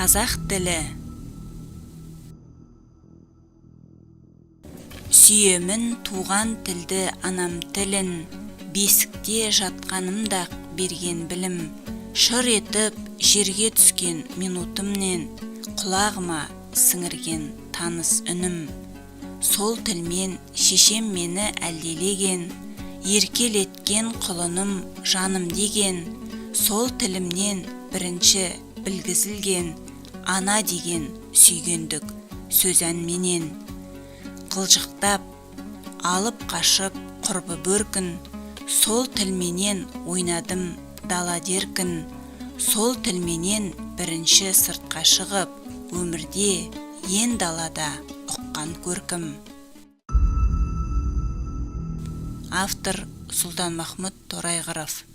Қазақ тілі. Сүйемін туған тілді анам тілін, бесікте жатқанымда берген білім, шыр етіп жерге түскен минутымнен, құлағыма сіңірген таныс үнім. Сол тілмен шешем мені әлдилеген, еркелеткен құлыным жаным деген, сол тілімнен бірінші білгізілген ана деген сүйгендік сөз әнменен. Қылжықтап, алып қашып құрбы бөркін, сол тілменен ойнадым дала деркін, сол тілменен бірінші сыртқа шығып, өмірде ен далада ұққан көркім. Автор Сұлтанмахмұт Торайғыров.